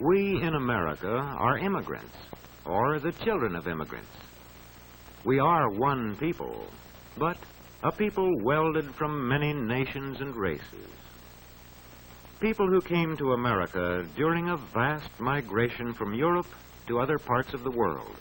We in America are immigrants, or the children of immigrants. We are one people, but a people welded from many nations and races. People who came to America during a vast migration from Europe to other parts of the world.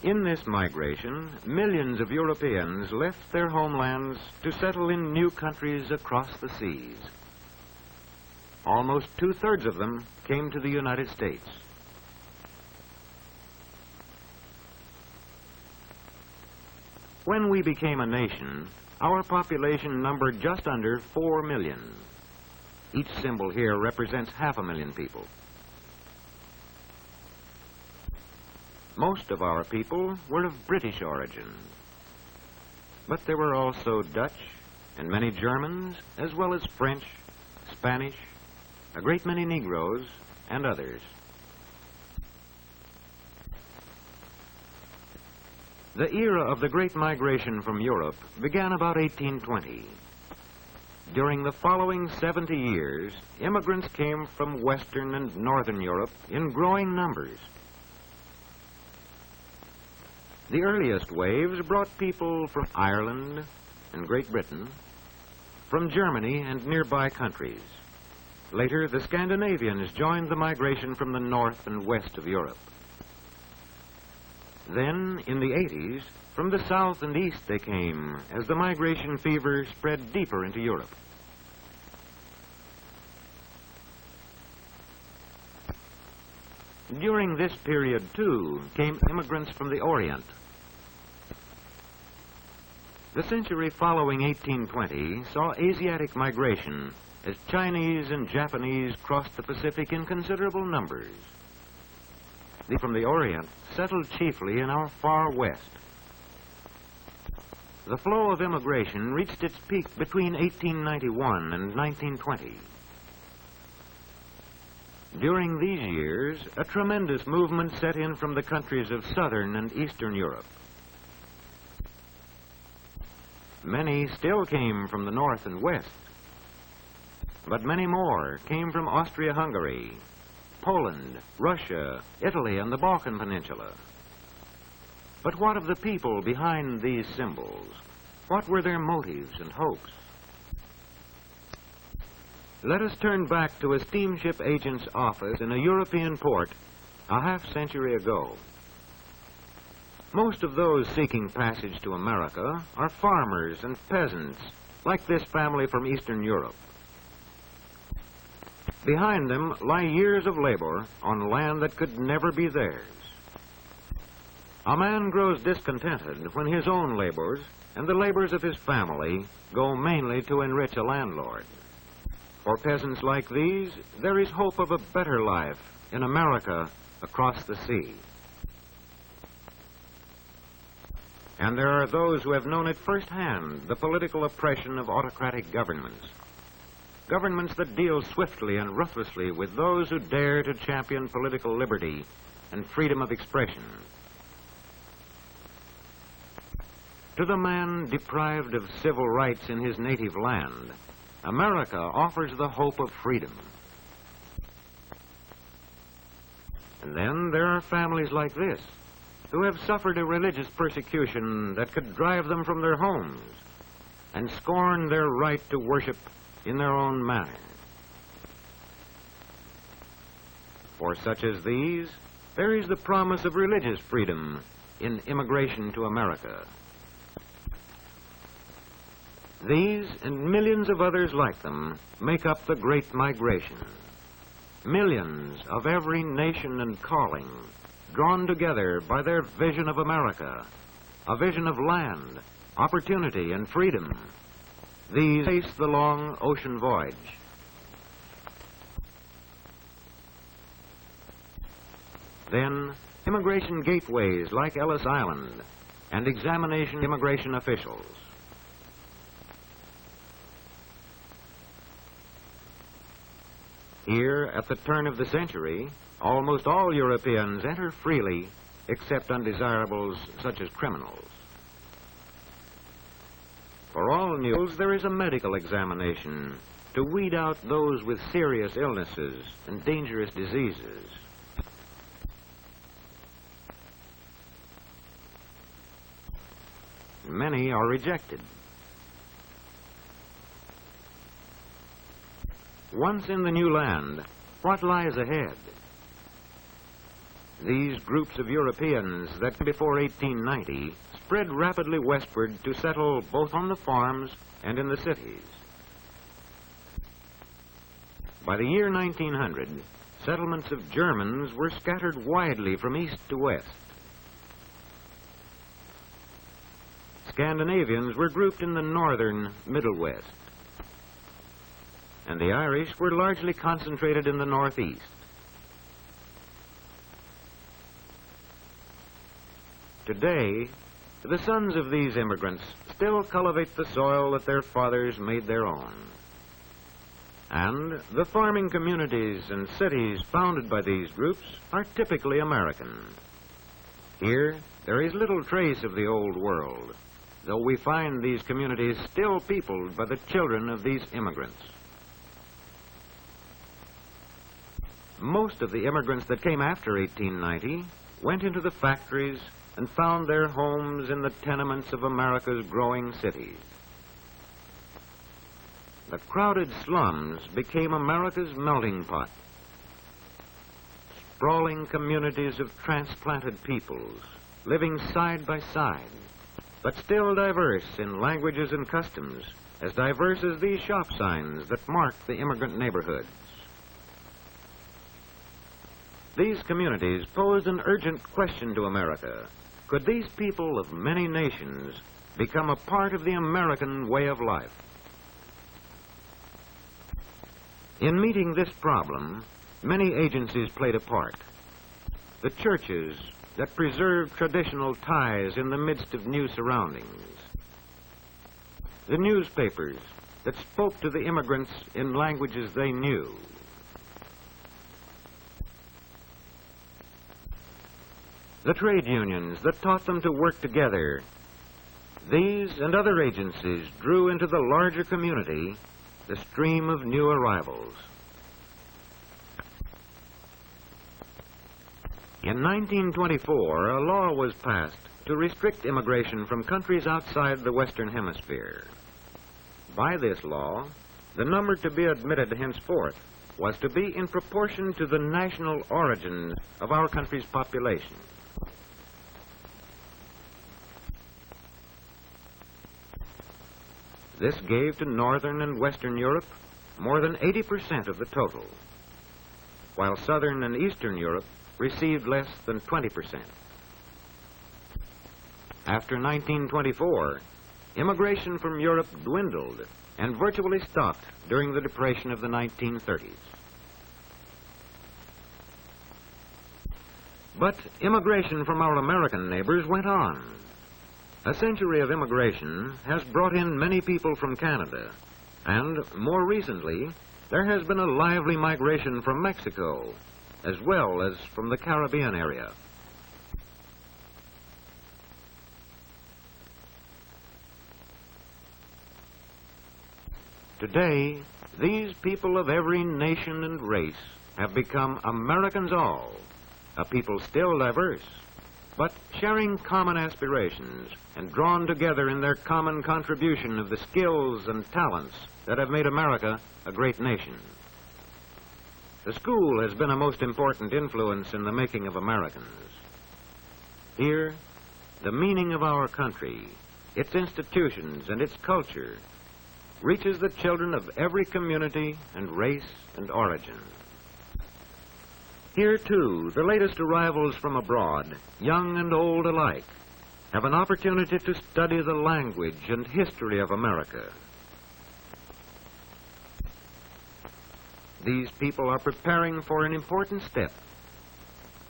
In this migration, millions of Europeans left their homelands to settle in new countries across the seas. Almost two-thirds of them came to the United States. When we became a nation, our population numbered just under 4 million. Each symbol here represents 500,000 people. Most of our people were of British origin, but there were also Dutch and many Germans, as well as French, Spanish, a great many Negroes, and others. The era of the Great Migration from Europe began about 1820. During the following 70 years, immigrants came from Western and Northern Europe in growing numbers. The earliest waves brought people from Ireland and Great Britain, from Germany and nearby countries. Later, the Scandinavians joined the migration from the north and west of Europe. Then, in the 80s, from the south and east they came as the migration fever spread deeper into Europe. During this period, too, came immigrants from the Orient. The century following 1820 saw Asiatic migration as Chinese and Japanese crossed the Pacific in considerable numbers. They from the Orient settled chiefly in our far west. The flow of immigration reached its peak between 1891 and 1920. During these years, a tremendous movement set in from the countries of southern and eastern Europe. Many still came from the north and west, but many more came from Austria-Hungary, Poland, Russia, Italy, and the Balkan Peninsula. But what of the people behind these symbols? What were their motives and hopes? Let us turn back to a steamship agent's office in a European port a half-century ago. Most of those seeking passage to America are farmers and peasants, like this family from Eastern Europe. Behind them lie years of labor on land that could never be theirs. A man grows discontented when his own labors and the labors of his family go mainly to enrich a landlord. For peasants like these, there is hope of a better life in America across the sea. And there are those who have known at firsthand the political oppression of autocratic governments. Governments that deal swiftly and ruthlessly with those who dare to champion political liberty and freedom of expression. To the man deprived of civil rights in his native land, America offers the hope of freedom. And then there are families like this, who have suffered a religious persecution that could drive them from their homes and scorn their right to worship in their own manner. For such as these, there is the promise of religious freedom in immigration to America. These and millions of others like them make up the Great Migration. Millions of every nation and calling, drawn together by their vision of America, a vision of land, opportunity, and freedom. These face the long ocean voyage. Then, immigration gateways like Ellis Island and examination immigration officials. Here, at the turn of the century, almost all Europeans enter freely, except undesirables such as criminals. For all mules, there is a medical examination to weed out those with serious illnesses and dangerous diseases. Many are rejected. Once in the new land, what lies ahead? These groups of Europeans that before 1890 spread rapidly westward to settle both on the farms and in the cities. By the year 1900, settlements of Germans were scattered widely from east to west. Scandinavians were grouped in the northern Middle West, and the Irish were largely concentrated in the northeast. Today, the sons of these immigrants still cultivate the soil that their fathers made their own. And the farming communities and cities founded by these groups are typically American. Here, there is little trace of the old world, though we find these communities still peopled by the children of these immigrants. Most of the immigrants that came after 1890 went into the factories and found their homes in the tenements of America's growing cities. The crowded slums became America's melting pot. Sprawling communities of transplanted peoples, living side by side, but still diverse in languages and customs, as diverse as these shop signs that mark the immigrant neighborhoods. These communities posed an urgent question to America. Could these people of many nations become a part of the American way of life? In meeting this problem, many agencies played a part. The churches that preserved traditional ties in the midst of new surroundings. The newspapers that spoke to the immigrants in languages they knew. The trade unions that taught them to work together. These and other agencies drew into the larger community the stream of new arrivals. In 1924, a law was passed to restrict immigration from countries outside the Western Hemisphere. By this law, the number to be admitted henceforth was to be in proportion to the national origins of our country's population. This gave to Northern and Western Europe more than 80% of the total, while Southern and Eastern Europe received less than 20%. After 1924, immigration from Europe dwindled and virtually stopped during the Depression of the 1930s. But immigration from our American neighbors went on. A century of immigration has brought in many people from Canada, and more recently, there has been a lively migration from Mexico, as well as from the Caribbean area. Today, these people of every nation and race have become Americans all, a people still diverse, but sharing common aspirations and drawn together in their common contribution of the skills and talents that have made America a great nation. The school has been a most important influence in the making of Americans. Here, the meaning of our country, its institutions, and its culture reaches the children of every community and race and origin. Here, too, the latest arrivals from abroad, young and old alike, have an opportunity to study the language and history of America. These people are preparing for an important step,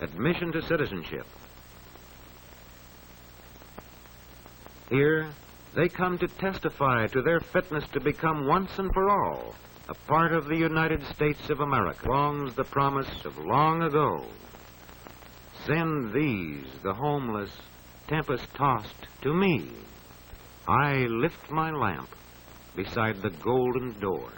admission to citizenship. Here, they come to testify to their fitness to become once and for all a part of the United States of America. Longs the promise of long ago. Send these, the homeless, tempest-tossed, to me. I lift my lamp beside the golden door.